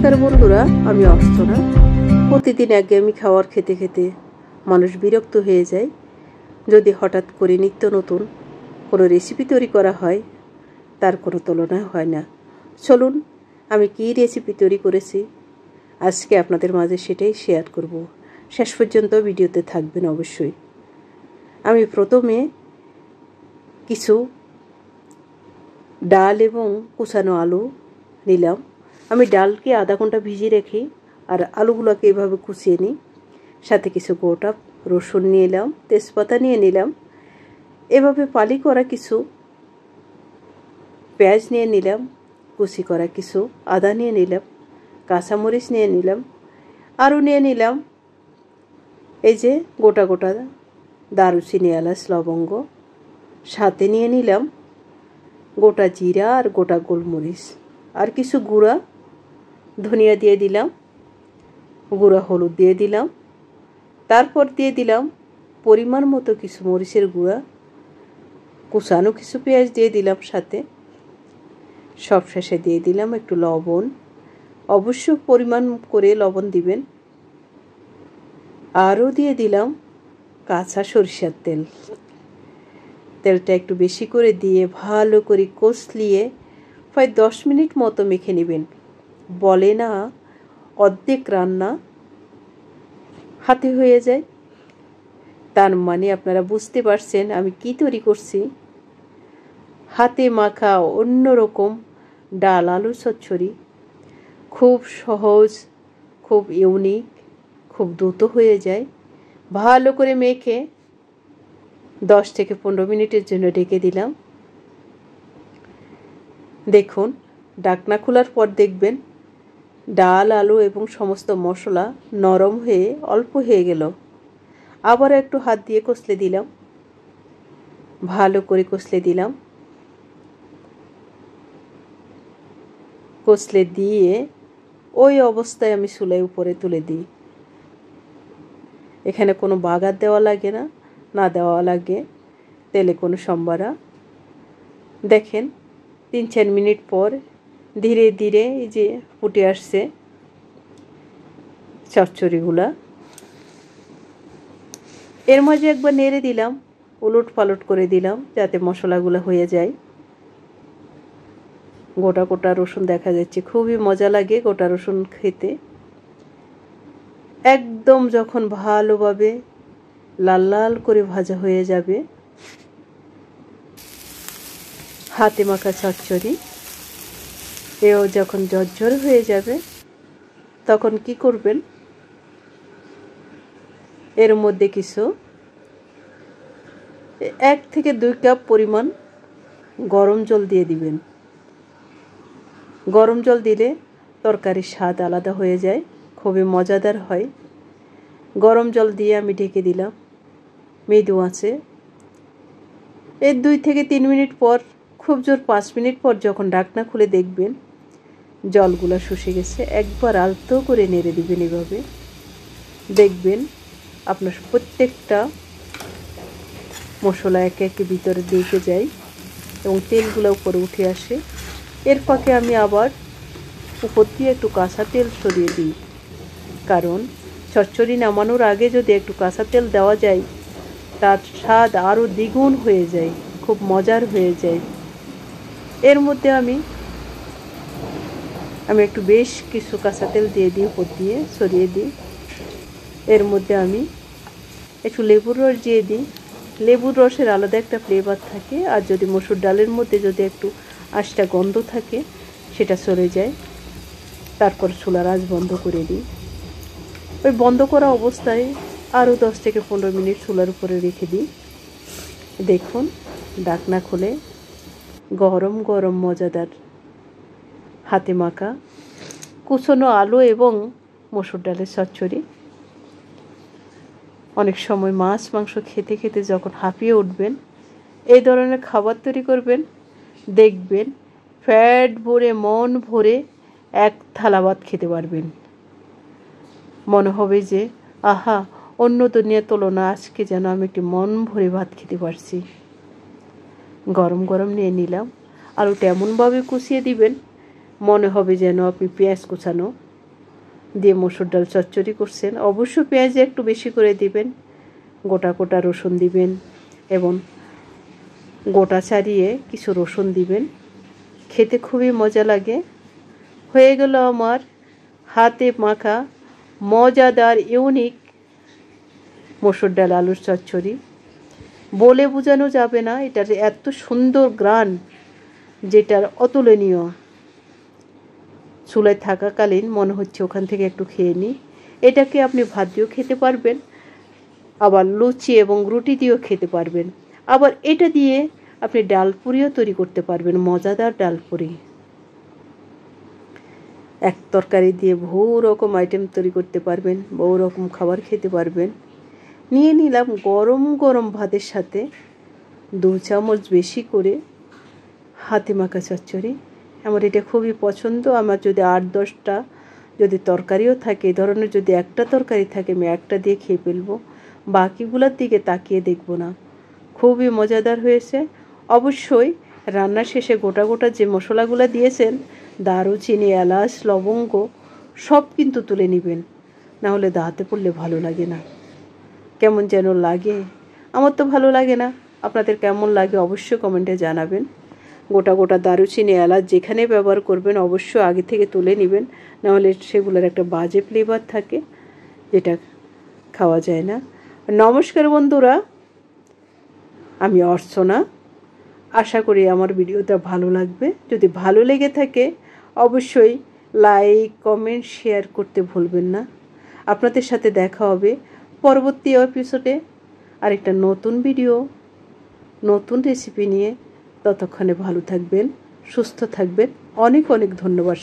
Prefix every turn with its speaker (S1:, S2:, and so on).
S1: নমস্কার বন্ধুরা, আমি অর্চনা। প্রতিদিন একঘেয়েমি খাবার খেতে খেতে মানুষ বিরক্ত হয়ে যায়। যদি হঠাৎ করে নিত্য নতুন কোনো রেসিপি তৈরি করা হয়, তার কোনো তুলনা হয় না। চলুন, আমি কী রেসিপি তৈরি করেছি আজকে আপনাদের মাঝে সেটাই শেয়ার করব। শেষ পর্যন্ত ভিডিওতে থাকবেন অবশ্যই। আমি প্রথমে কিছু ডাল এবং কুচানো আলু নিলাম। আমি ডালকে আধা ঘন্টা ভিজিয়ে রেখে আর আলুগুলোকে এভাবে কুচিয়ে নিই। সাথে কিছু গোটা রসুন নিয়ে নিলাম, তেজপাতা নিয়ে নিলাম। এভাবে পালি করা কিছু পেঁয়াজ নিয়ে নিলাম, কুচি করা কিছু আদা নিয়ে নিলাম, কাঁচামরিচ নিয়ে নিলাম, আরও নিয়ে নিলাম এই যে গোটা গোটা দারুচিনি, এলাচ, লবঙ্গ। সাথে নিয়ে নিলাম গোটা জিরা আর গোটা গোলমরিচ, আর কিছু গুঁড়া ধনিয়া দিয়ে দিলাম, গুঁড়া হলুদ দিয়ে দিলাম। তারপর দিয়ে দিলাম পরিমাণ মতো কিছু মরিচের গুঁড়া, কুচানো কিছু পেঁয়াজ দিয়ে দিলাম সাথে। সব শেষে দিয়ে দিলাম একটু লবণ। অবশ্য পরিমাণ করে লবণ দিবেন। আরও দিয়ে দিলাম কাঁচা সরিষার তেল। তেলটা একটু বেশি করে দিয়ে ভালো করে কষলিয়ে প্রায় 10 মিনিট মতো মেখে নেবেন। বলে না অর্ধেক রান্না হাতে হয়ে যায়, তার মানে আপনারা বুঝতে পারছেন আমি কি তৈরি করছি। হাতে মাখা অন্যরকম ডাল আলু চচ্চড়ি, খুব সহজ, খুব ইউনিক, খুব দ্রুত হয়ে যায়। ভালো করে মেখে 10 থেকে 15 মিনিটের জন্য ঢেকে দিলাম। দেখুন, ঢাকনা খোলার পর দেখবেন ডাল আলু এবং সমস্ত মশলা নরম হয়ে অল্প হয়ে গেল। আবার একটু হাত দিয়ে কষলে দিলাম, ভালো করে কষলে দিলাম। কষলে দিয়ে ওই অবস্থায় আমি চুলায় উপরে তুলে দিই। এখানে কোনো বাগার দেওয়া লাগে না, না দেওয়া লাগে তেলে কোনো সম্বারা। দেখেন 3-4 মিনিট পর ধীরে ধীরে এই যে ফুটে আসছে চচ্চড়িগুলা। এর মাঝে একবার নেড়ে দিলাম, উলট পালট করে দিলাম যাতে মশলাগুলো হয়ে যায়। গোটা গোটা রসুন দেখা যাচ্ছে, খুবই মজা লাগে গোটা রসুন খেতে। একদম যখন ভালোভাবে লাল লাল করে ভাজা হয়ে যাবে, হাতে মাখা চচ্চড়ি এও যখন ঝরঝর হয়ে যাবে, তখন কি করবেন, এর মধ্যে কিছু 1 থেকে 2 কাপ পরিমাণ গরম জল দিয়ে দিবেন। গরম জল দিলে তরকারির স্বাদ আলাদা হয়ে যায়, খুবই মজাদার হয়। গরম জল দিয়ে আমি ঢেকে দিলাম মৃদু আঁচে। এর 2 থেকে 3 মিনিট পর, খুব জোর 5 মিনিট পর যখন ঢাকনা খুলে দেখবেন জলগুলো শুষে গেছে, একবার আলতো করে নেড়ে দিবেন। এভাবে দেখবেন আপনার প্রত্যেকটা মশলা একে একে ভিতরে ঢুকে যায় এবং তেলগুলো উপরে উঠে আসে। এর ফাঁকে আমি আবার উপর দিয়ে একটু কাঁচা তেল ছড়িয়ে দিই, কারণ চচ্চড়ি নামানোর আগে যদি একটু কাঁচা তেল দেওয়া যায় তার স্বাদ আরও দ্বিগুণ হয়ে যায়, খুব মজার হয়ে যায়। এর মধ্যে আমি একটু বেশ কিছু কাঁচা তেল দিয়ে দিই, উপর দিয়ে ছড়িয়ে দিই। এর মধ্যে আমি একটু লেবুর রস দিয়ে দিই। লেবুর রসের আলাদা একটা ফ্লেভার থাকে, আর যদি মসুর ডালের মধ্যে যদি একটু আঁশটা গন্ধ থাকে সেটা চলে যায়। তারপর চুলার আঁচ বন্ধ করে দিই। ওই বন্ধ করা অবস্থায় আরও 10 থেকে 15 মিনিট চুলার উপরে রেখে দিই। দেখুন, ঢাকনা খুলে গরম গরম মজাদার হাতে মাখা কুচনো আলু এবং মসুর ডালের চচ্চড়ি। অনেক সময় মাছ মাংস খেতে খেতে যখন হাঁপিয়ে উঠবেন, এই ধরনের খাবার তৈরি করবেন, দেখবেন পেট ভরে মন ভরে এক থালা ভাত খেতে পারবেন। মনে হবে যে আহা, অন্য দুনিয়ার তুলনা আজকে যেন আমি একটি মন ভরে ভাত খেতে পারছি। গরম গরম নিয়ে নিলাম। আলুটা এমনভাবে কুচিয়ে দিবেন মনে হবে যেন আপনি পেঁয়াজ কুচানো দিয়ে মসুর ডাল চচ্চড়ি করছেন। অবশ্য পেঁয়াজ একটু বেশি করে দিবেন, গোটা গোটা রসুন দিবেন এবং গোটা ছাড়িয়ে কিছু রসুন দিবেন, খেতে খুবই মজা লাগে। হয়ে গেল আমার হাতে মাখা মজাদার ইউনিক মসুর ডাল আলুর চচ্চড়ি। বলে বোঝানো যাবে না, এটার এত সুন্দর ঘ্রাণ যেটার অতুলনীয়। চুলায় থাকাকালীন মনে হচ্ছে ওখান থেকে একটু খেয়ে নিই। এটাকে আপনি ভাত দিয়েও খেতে পারবেন, আবার লুচি এবং রুটি দিয়েও খেতে পারবেন, আবার এটা দিয়ে আপনি ডালপুরিও তৈরি করতে পারবেন, মজাদার ডালপুরি। এক তরকারি দিয়ে বহু রকম আইটেম তৈরি করতে পারবেন, বহু রকম খাবার খেতে পারবেন। নিয়ে নিলাম গরম গরম ভাতের সাথে 2 চামচ বেশি করে হাতে মাখা চচ্চড়ি। আমার এটা খুবই পছন্দ। আমার যদি 8-10টা যদি তরকারিও থাকে, এই ধরনের যদি একটা তরকারি থাকে, আমি একটা দিয়ে খেয়ে ফেলবো, বাকিগুলোর দিকে তাকিয়ে দেখব না। খুবই মজাদার হয়েছে। অবশ্যই রান্নার শেষে গোটা গোটা যে মশলাগুলো দিয়েছেন, দারুচিনি, এলাচ, লবঙ্গ সব কিন্তু তুলে নেবেন, নাহলে দাঁতে পড়লে ভালো লাগে না, কেমন যেন লাগে। আমার তো ভালো লাগে না, আপনাদের কেমন লাগে অবশ্যই কমেন্টে জানাবেন। গোটা গোটা দারুচিনি, এলাচ যেখানে ব্যবহার করবেন অবশ্যই আগে থেকে তুলে নেবেন, নাহলে সেগুলোর একটা বাজে ফ্লেভার থাকে, যেটা খাওয়া যায় না। নমস্কার বন্ধুরা, আমি অর্চনা। আশা করি আমার ভিডিওটা ভালো লাগবে। যদি ভালো লেগে থাকে অবশ্যই লাইক, কমেন্ট, শেয়ার করতে ভুলবেন না। আপনাদের সাথে দেখা হবে পরবর্তী এপিসোডে আরেকটা নতুন ভিডিও, নতুন রেসিপি নিয়ে। ততক্ষণে ভালো থাকবেন, সুস্থ থাকবেন। অনেক অনেক ধন্যবাদ।